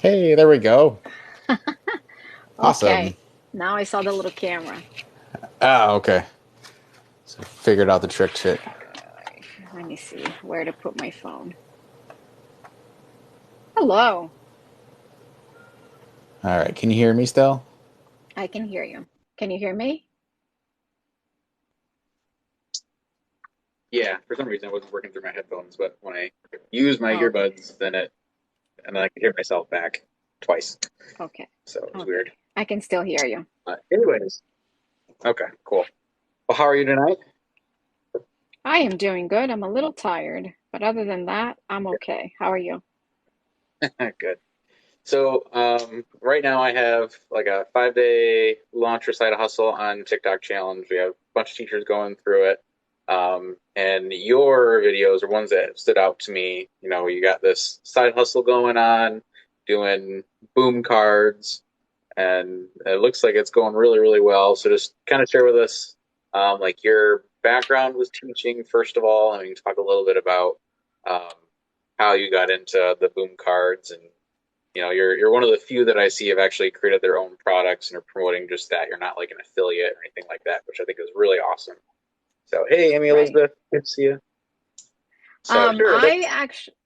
Hey, there we go. Awesome. Okay, now I saw the little camera. Ah, okay. So figured out the trick shit. Let me see where to put my phone. Hello, All right. Can you hear me still? I can hear you. Can you hear me? Yeah, for some reason it wasn't working through my headphones, but when I use my Oh, okay, earbuds, and then I could hear myself back twice. okay, So it was weird. okay. I can still hear you. Anyways, okay, cool. Well, how are you tonight? I am doing good. I'm a little tired, but other than that, I'm okay. How are you? Good. So, right now I have like a 5 day launch or side hustle on TikTok challenge. We have a bunch of teachers going through it. And your videos are ones that stood out to me. You know, you got this side hustle going on, doing boom cards, and it looks like it's going really, really well. So just kind of share with us, like your background with teaching, first of all, and we can talk a little bit about um, how you got into the boom cards and you're one of the few that I see have actually created their own products and are promoting just that. You're not like an affiliate or anything like that, which I think is really awesome. So, hey, Amy Right. Elizabeth, good to see you. So, sure, I let's. actually,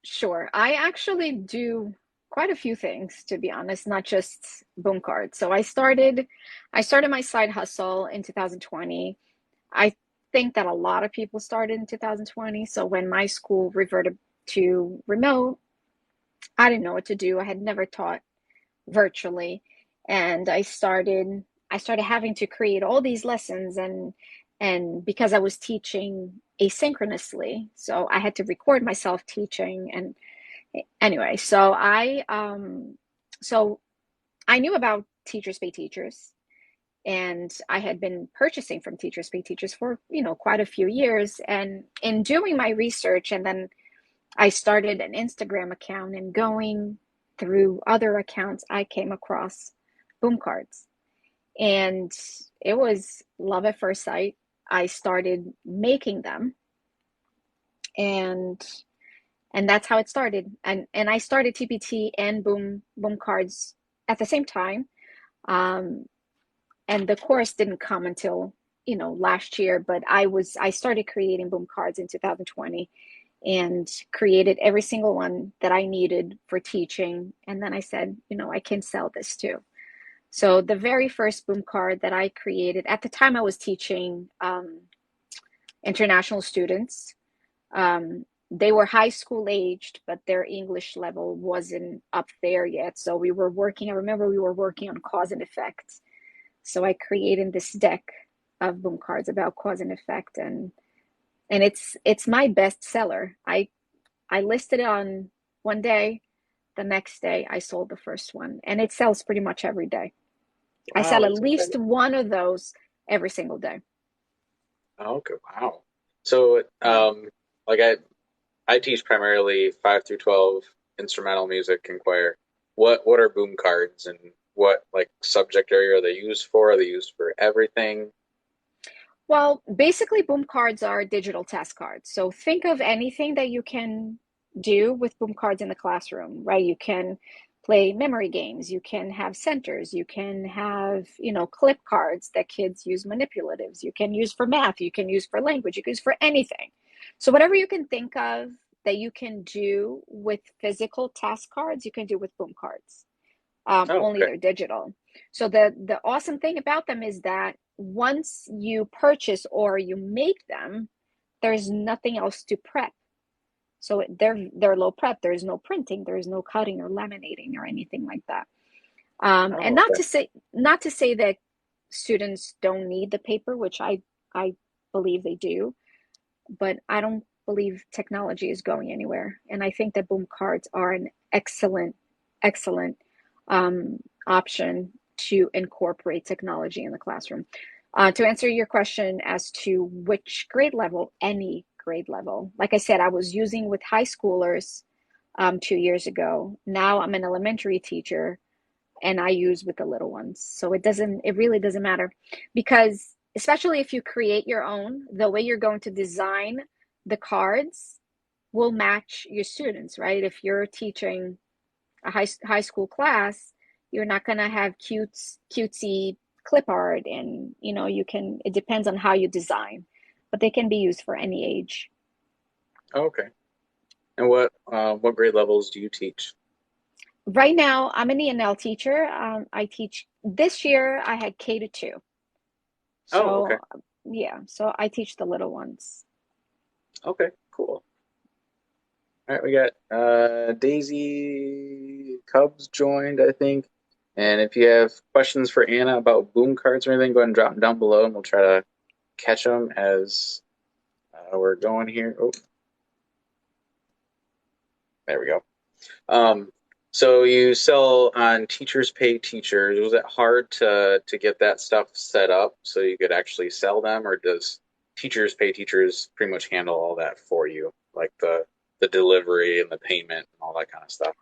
sure. I actually do quite a few things, to be honest, not just boom cards. So I started my side hustle in 2020. I think that a lot of people started in 2020. So when my school reverted to remote, I didn't know what to do. I had never taught virtually, and I started having to create all these lessons, and because I was teaching asynchronously, so I had to record myself teaching. And anyway, so I knew about Teachers Pay Teachers, and I had been purchasing from Teachers Pay Teachers for, quite a few years. And in doing my research, and then I started an Instagram account, and going through other accounts, I came across boom cards. And it was love at first sight. I started making them, and that's how it started. And I started TPT and boom cards at the same time. Um, and the course didn't come until last year, but I started creating boom cards in 2020, and created every single one that I needed for teaching. And then I said, I can sell this too. So the very first boom card that I created, at the time I was teaching international students. They were high school aged, but their English level wasn't up there yet. So I remember we were working on cause and effect. So I created this deck of boom cards about cause and effect, and it's my best seller. I listed it on one day. The next day, I sold the first one, and it sells pretty much every day. I Wow, sell at that's least exciting. one of those every single day. Oh, okay, wow. So, Yeah. like I teach primarily 5 through 12 instrumental music and choir. What are boom cards and what like subject area are they used for? Are they used for everything? Well, basically, boom cards are digital test cards. So think of anything that you can do with boom cards in the classroom, right? You can play memory games, you can have centers, you can have, clip cards that kids use, manipulatives, you can use for math, you can use for language, you can use for anything. So whatever you can think of that you can do with physical task cards, you can do with boom cards. Oh, Only okay. they're digital. So the awesome thing about them is that once you purchase or you make them, there's nothing else to prep. So they're low prep. There's no printing, there's no cutting or laminating or anything like that. And Oh, not to say that students don't need the paper, which I believe they do, but I don't believe technology is going anywhere. And I think that boom cards are an excellent option to incorporate technology in the classroom. To answer your question as to which grade level, any grade level. Like I said, I was using with high schoolers 2 years ago. Now I'm an elementary teacher, and I use with the little ones. So it really doesn't matter, because especially if you create your own, the way you're going to design the cards will match your students, right? If you're teaching high school class, you're not gonna have cutesy clip art, and you can. It depends on how you design, but they can be used for any age. Oh, okay. And what grade levels do you teach? Right now, I'm an ENL teacher. I teach this year. I had K to 2, Oh, okay. so yeah. So I teach the little ones. Okay, cool. All right, we got Daisy Cubs joined, I think. And if you have questions for Anna about boom cards or anything, go ahead and drop them down below, and we'll try to catch them as we're going here. Oh, there we go. Um, so you sell on Teachers Pay Teachers. Was it hard to get that stuff set up so you could actually sell them, or does Teachers Pay Teachers pretty much handle all that for you, like the delivery and the payment and all that kind of stuff?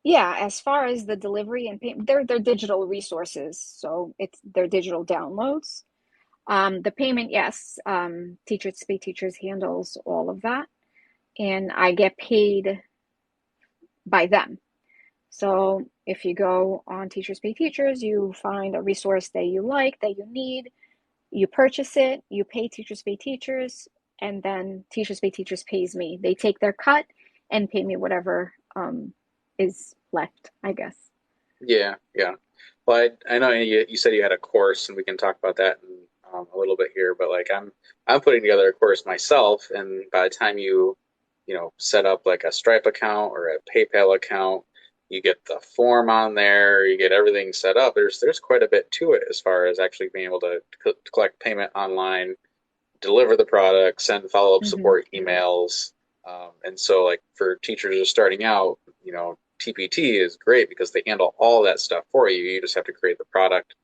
Yeah, as far as the delivery and payment, they're digital resources, so it's their digital downloads. The payment, yes, Teachers Pay Teachers handles all of that, and I get paid by them. So if you go on Teachers Pay Teachers, you find a resource that you like, that you need, you purchase it, you pay Teachers Pay Teachers, and then Teachers Pay Teachers pays me. They take their cut and pay me whatever is left, I guess. Yeah, yeah. Well, I know you said you had a course, and we can talk about that in a little bit here. But like, I'm putting together a course myself, and by the time set up like a Stripe account or a PayPal account, you get the form on there, you get everything set up. There's quite a bit to it as far as actually being able to collect payment online, deliver the product, send follow-up Hmm. support emails. And so like for teachers just starting out, TPT is great because they handle all that stuff for you. You just have to create the product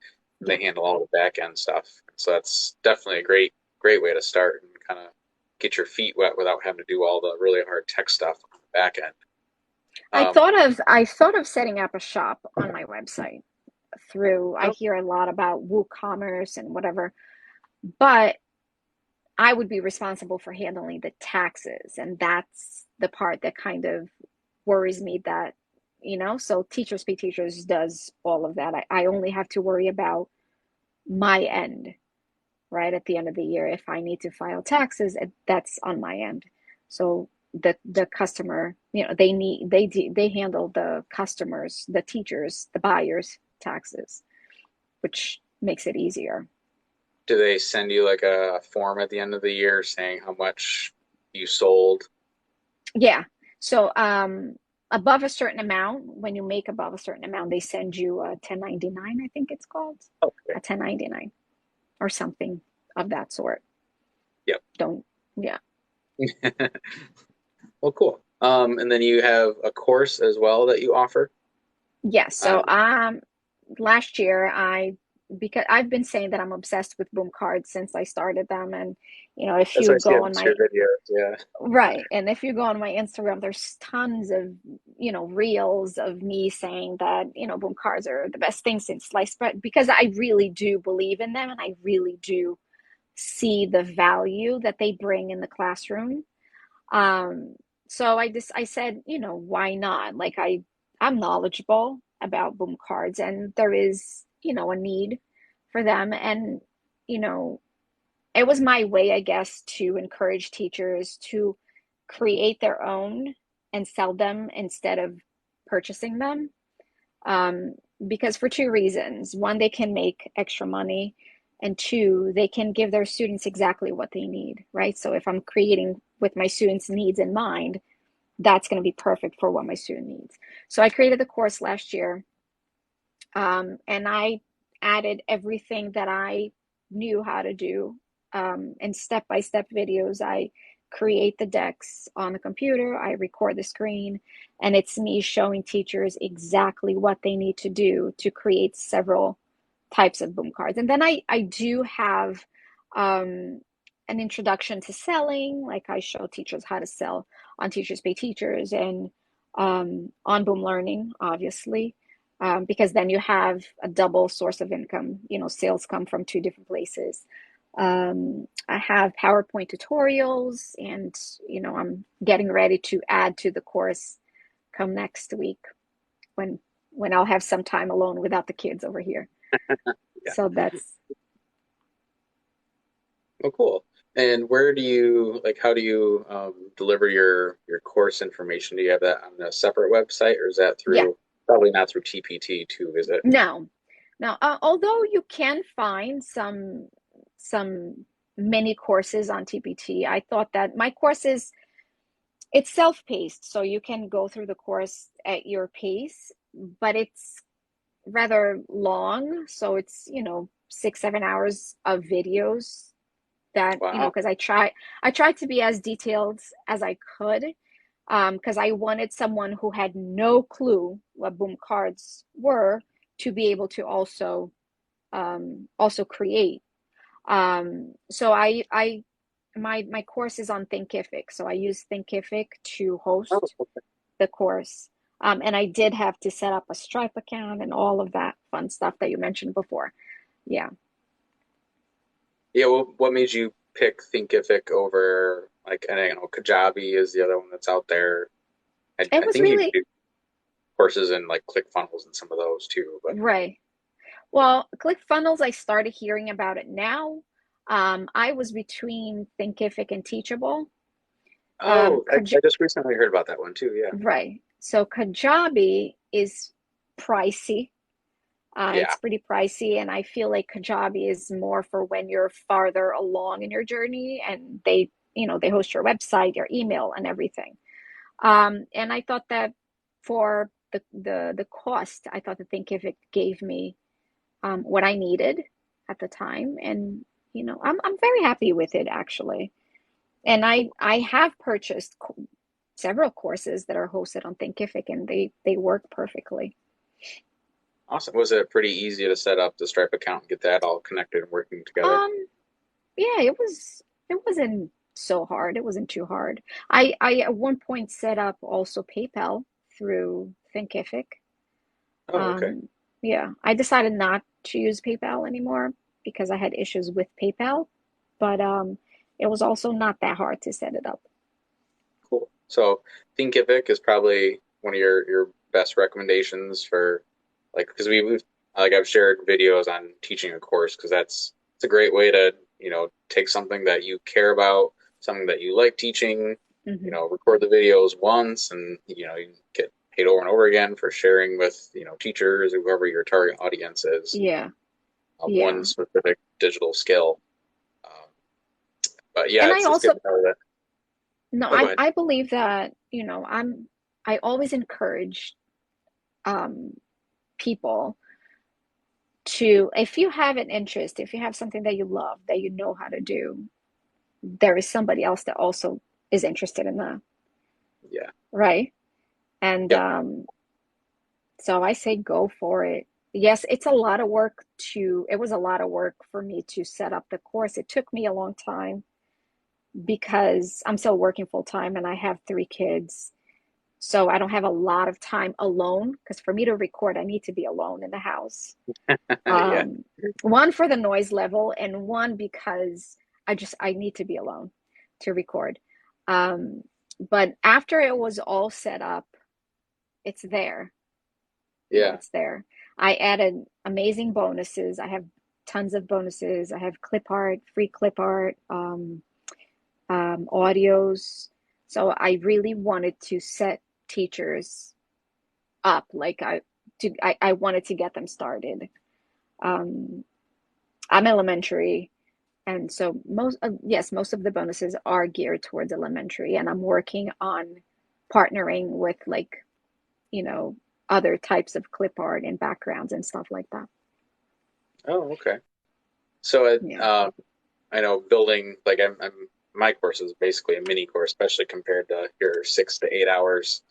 and Yeah. they handle all the back end stuff. So that's definitely a great way to start and kind of get your feet wet without having to do all the really hard tech stuff on the back end. Um, I thought of setting up a shop on my website through. I oh, hear a lot about WooCommerce and whatever, but I would be responsible for handling the taxes, and that's the part that kind of worries me. That so Teachers Pay Teachers does all of that. I only have to worry about my end, right? At the end of the year, if I need to file taxes, that's on my end. So the customer, they handle the customers, the teachers, the buyers' taxes, which makes it easier. do they send you like a form at the end of the year saying how much you sold? Yeah. So above a certain amount, when you make above a certain amount, they send you a 1099, I think it's called, Okay. a 1099 or something of that sort. Yep. Don't, yeah. Well, cool. And then you have a course as well that you offer Yes. So on. last year because I've been saying that I'm obsessed with boom cards since I started them, and if That's what you I see go on on your my videos. Yeah. right, and if you go on my Instagram, there's tons of reels of me saying that boom cards are the best thing since sliced bread, because I really do believe in them, and I really do see the value that they bring in the classroom. um so I said, why not? Like, I'm knowledgeable about boom cards, and there is a need for them, and you know it was my way, I guess, to encourage teachers to create their own and sell them instead of purchasing them. um, because for two reasons: one, they can make extra money, and two, they can give their students exactly what they need, right? So if I'm creating with my students' needs in mind, that's going to be perfect for what my student needs. So I created the course last year, and I added everything that I knew how to do, in step-by-step videos. I create the decks on the computer, I record the screen, and it's me showing teachers exactly what they need to do to create several types of boom cards. And then I do have an introduction to selling. Like, I show teachers how to sell on Teachers Pay Teachers, and on Boom Learning, obviously, because then you have a double source of income. Sales come from two different places. I have PowerPoint tutorials, and I'm getting ready to add to the course come next week. when I'll have some time alone without the kids over here. Yeah. So that's Oh, cool. And where do you like? How do you deliver your course information? Do you have that on a separate website, or is that yeah. through probably not through TPT too? Is it? No, no. Although you can find some mini courses on TPT, I thought that my courses it's self-paced, so you can go through the course at your pace, but it's rather long, so it's 6, 7 hours of videos that Wow. because I tried to be as detailed as I could, because I wanted someone who had no clue what boom cards were to be able to also create. So I my course is on Thinkific, so I use Thinkific to Oh, host the course. And I did have to set up a Stripe account and all of that fun stuff that you mentioned before. Yeah. yeah. Well, what made you pick Thinkific over like I don't know Kajabi is the other one that's out there. It I was think you can really do courses in like ClickFunnels and some of those too. But right. Well, ClickFunnels, I started hearing about it now. I was between Thinkific and Teachable. oh, Kaj I just recently heard about that one too. Yeah. right. So Kajabi is pricey. Yeah. It's pretty pricey, and I feel like Kajabi is more for when you're farther along in your journey and they host your website, your email, and everything. And I thought that for the cost, I thought the Thinkific gave me what I needed at the time, and I'm very happy with it actually. And I have purchased several courses that are hosted on Thinkific, and they work perfectly. Awesome. Was it pretty easy to set up the Stripe account and get that all connected and working together? Um, yeah, it wasn't so hard. It wasn't too hard. I at one point set up also PayPal through Thinkific. Oh, okay. Yeah, I decided not to use PayPal anymore because I had issues with PayPal, but it was also not that hard to set it up. Cool. So Thinkific is probably one of your best recommendations for like because we've like I've shared videos on teaching a course because that's it's a great way to take something that you care about, something that you like teaching, Hmm. record the videos once and you get paid over and over again for sharing with teachers or whoever your target audience is Yeah, one yeah. specific digital skill. Um, but yeah, And I it's good also to know that. no, Oh, go ahead. I believe that, I always encourage um people to, if you have an interest, if you have something that you love, that you know how to do, there is somebody else that also is interested in that, Yeah. right? And Yep. so I say go for it. Yes, it's a lot of work it was a lot of work for me to set up the course. It took me a long time because I'm still working full time and I have 3 kids. So I don't have a lot of time alone because for me to record, I need to be alone in the house. Yeah. Um, one for the noise level, and one because I need to be alone to record. Um, but after it was all set up, it's there. Yeah. It's there. I added amazing bonuses. I have tons of bonuses. I have clip art, free clip art, audios. So I really wanted to set teachers up. Like I wanted to get them started. Um, I'm elementary, and so most of the bonuses are geared towards elementary, and I'm working on partnering with like, you know, other types of clip art and backgrounds and stuff like that. Oh, okay. So it, Yeah. I know building like my course is basically a mini course, especially compared to your 6 to 8 hours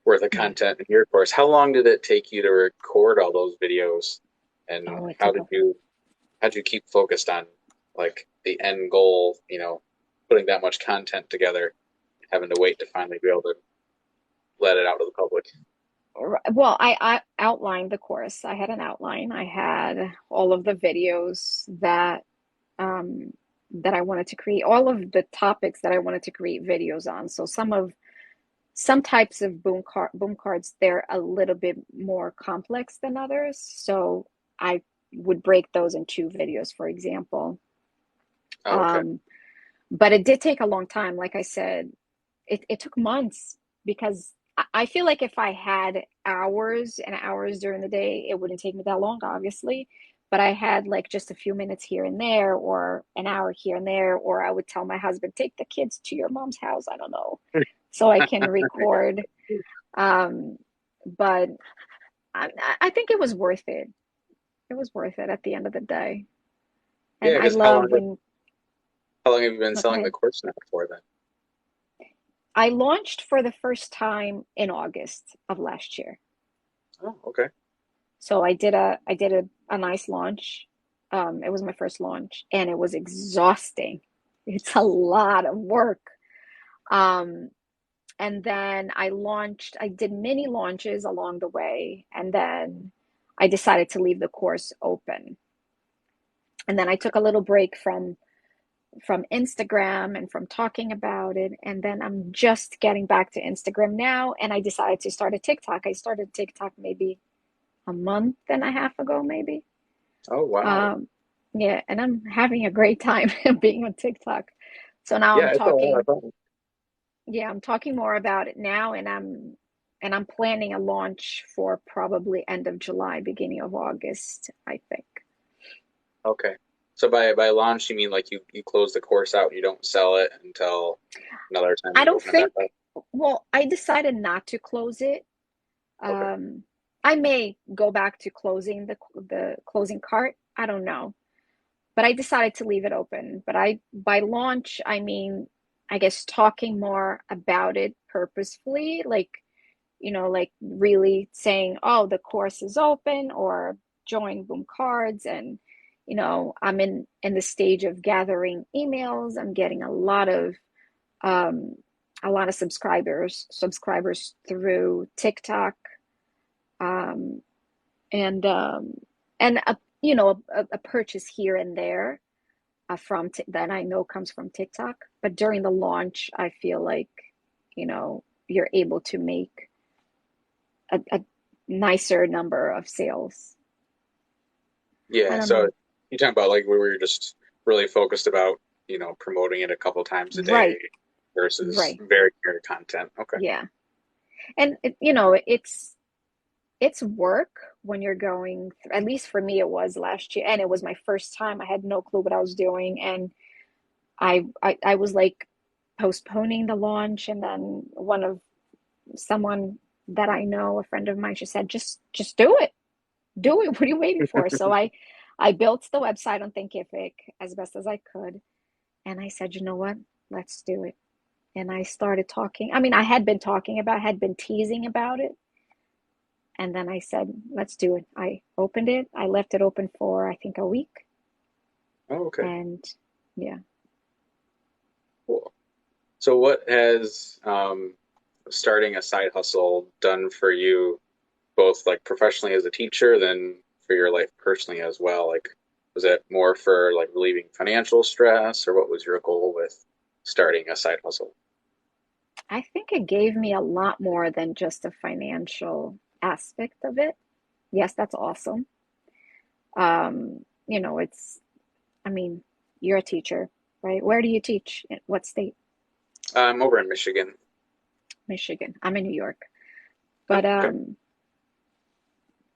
worth of Yeah. content in your course. How long did it take you to record all those videos, and Oh, it took a how did you keep focused on like the end goal? Putting that much content together, having to wait to finally be able to let it out to the public. well, I outlined the course. I had an outline. I had all of the videos um, that I wanted to create, all of the topics that I wanted to create videos on. So some types of boom cards, they're a little bit more complex than others. So I would break those in two videos, for example. Oh, okay. Um, but it did take a long time. Like I said, it took months because I feel like if I had hours and hours during the day, it wouldn't take me that long, obviously. But I had like just a few minutes here and there, or an hour here and there, or I would tell my husband, take the kids to your mom's house. I don't know, so I can record. Um, but I, I think it was worth it. It was worth it at the end of the day. And Yeah, I because love when, how long have you been oh, go selling the ahead. course now for then? I launched for the first time in August of last year. Oh, okay. So I did a nice launch. It was my first launch and it was exhausting. It's a lot of work. Um, and then I did mini launches along the way, and then I decided to leave the course open. And then I took a little break from Instagram and from talking about it. And then I'm just getting back to Instagram now, and I decided to start a TikTok. I started TikTok maybe a month and a half ago, maybe. Oh, wow. Um, yeah, and I'm having a great time being on TikTok. So now Yeah, it's a lot of fun. I'm talking more about it now, and I'm planning a launch for probably end of July, beginning of August, I think. Okay. So by launch, you mean like you close the course out, you don't sell it until another time I you don't open it back think, up? well, I decided not to close it. Okay. Um, I may go back to closing the closing cart. I don't know, but I decided to leave it open. But I by launch, I mean, I guess talking more about it purposefully, like like really saying, "Oh, the course is open," or join Boom Cards, and I'm in the stage of gathering emails. I'm getting um a lot of subscribers through TikTok, um, and a a purchase here and there that I know comes from TikTok. But during the launch, I feel like you're able to make a nicer number of sales. I Yeah, don't so know. you talking about like where we were just really focused about, promoting it a couple times a day Right, versus right. very clear content. Okay. Yeah. And it's work when you're going through, at least for me it was last year, and it was my first time. I had no clue what I was doing, and I was like postponing the launch, and then someone that I know, a friend of mine, she said, just do it. Do it. What are you waiting for? So I built the website on Thinkific as best as I could. And I said, you know what? Let's do it. And I started talking. I mean, I had been had been teasing about it. And then I said, let's do it. I opened it. I left it open for, I think, a week. Oh, okay. And yeah, Cool. So what has starting a side hustle done for you, both like professionally as a teacher, then for your life personally as well? Like, was it more for like relieving financial stress, or what was your goal with starting a side hustle? I think it gave me a lot more than just a financial aspect of it. Yes, that's awesome. It's, I mean, you're a teacher, right? Where do you teach? In what state? I'm over in Michigan. Michigan. I'm in New York. Oh, But okay.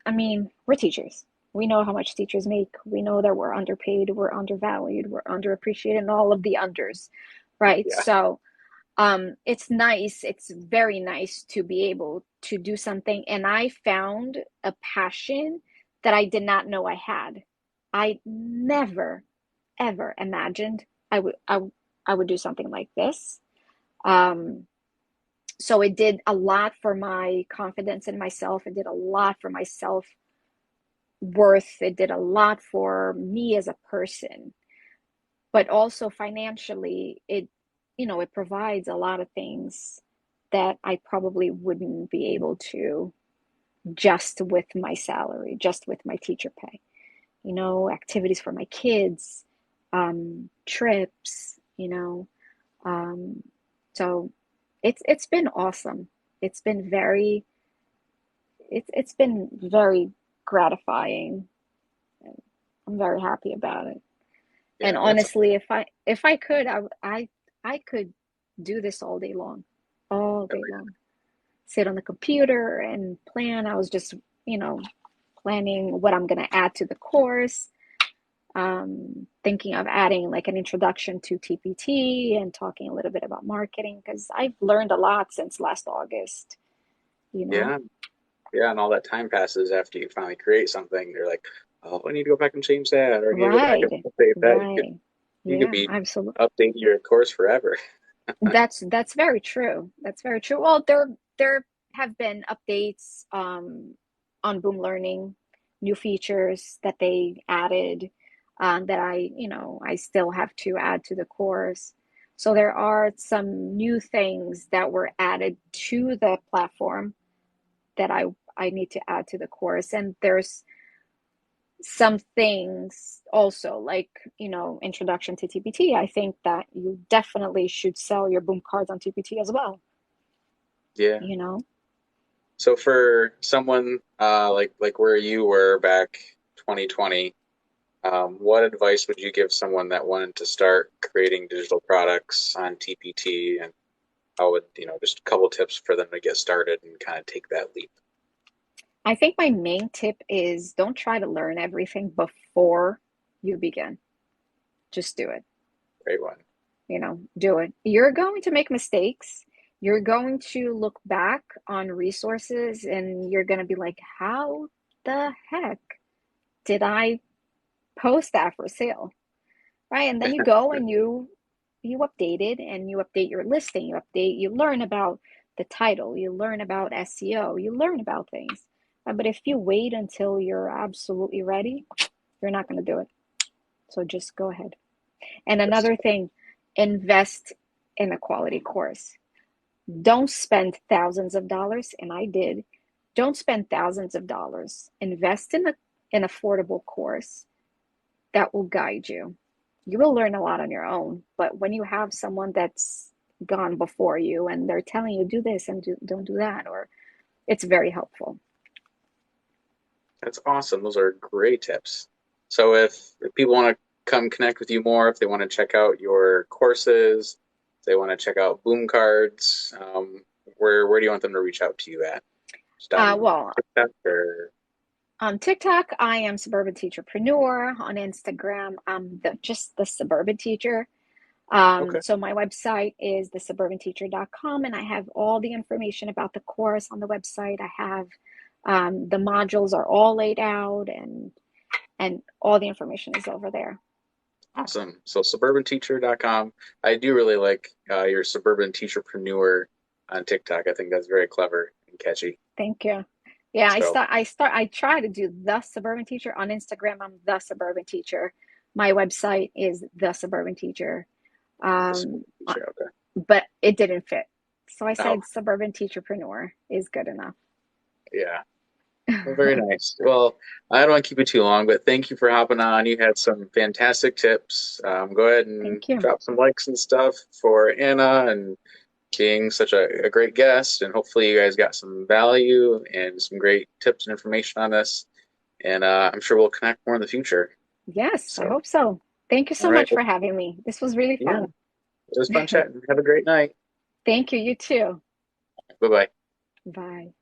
I mean, we're teachers. We know how much teachers make. We know that we're underpaid, we're undervalued, we're underappreciated, and all of the unders, right? Yeah. So, it's nice. It's very nice to be able to do something. And I found a passion that I did not know I had. I never, ever imagined I would do something like this. Um, so it did a lot for my confidence in myself. It did a lot for my self worth. It did a lot for me as a person, but also financially, it provides a lot of things that I probably wouldn't be able to just with my salary, just with my teacher pay. Activities for my kids, trips, um, so it's been awesome. it's been very it's been very gratifying. And I'm very happy about it. And Yeah, that's honestly, if I could, I could do this all day long. Sit on the computer and plan. I was just, you know, planning what I'm gonna add to the course. Thinking of adding like an introduction to TPT and talking a little bit about marketing because I've learned a lot since last August, you know? yeah, yeah, and all that time passes after you finally create something. You're like, oh, I need to go back and change that, or I need to go back and Right, update that. right. You could Yeah, be absolutely. updating your course forever. That's very true. That's very true. Well, there have been updates on Boom Learning, new features that they added that I still have to add to the course. So there are some new things that were added to the platform that I need to add to the course, and there's some things also like introduction to TPT. I think that you definitely should sell your boom cards on TPT as well, Yeah. you know. So for someone like where you were back 2020, what advice would you give someone that wanted to start creating digital products on TPT, and how would, just a couple tips for them to get started and kind of take that leap? I think my main tip is don't try to learn everything before you begin. Just do it. Great one. Do it. You're going to make mistakes. You're going to look back on resources and you're going to be like, how the heck did I post that for sale? Right? And then you go and you update it and you update your listing, you learn about the title, you learn about SEO, you learn about things. But if you wait until you're absolutely ready, you're not going to do it. So just go ahead. And Just another thing, invest in a quality course. Don't spend thousands of dollars, and I did. Don't spend thousands of dollars. Invest in an affordable course that will guide you. You will learn a lot on your own, but when you have someone that's gone before you and they're telling you do this and don't do that, or it's very helpful. That's awesome. Those are great tips. So if people want to come connect with you more, if they want to check out your courses, if they want to check out Boom Cards, where do you want them to reach out to you at? Just on Well, TikTok or on TikTok, I am Suburban Teacherpreneur. On Instagram, I'm just the Suburban Teacher. okay. So my website is thesuburbanteacher.com, and I have all the information about the course on the website. I have the modules are all laid out, and all the information is over there. Awesome. So suburbanteacher.com. I do really like your Suburban Teacherpreneur on TikTok. I think that's very clever and catchy. Thank you. Yeah, So I try to do the Suburban Teacher on Instagram. I'm the Suburban Teacher. My website is the Suburban Teacher. the Suburban Um, Teacher, okay. but it didn't fit. So I Oh, said Suburban Teacherpreneur is good enough. yeah. Well, very nice. Well, I don't want to keep it too long, but thank you for hopping on. You had some fantastic tips. Go ahead and Thank you. drop some likes and stuff for Anna and being such a great guest. And hopefully, you guys got some value and some great tips and information on this. And I'm sure we'll connect more in the future. Yes, I So, hope so. Thank you all so right. much for having me. This was really Yeah, fun. it was fun chatting. Have a great night. Thank you. You too. Bye bye. Bye.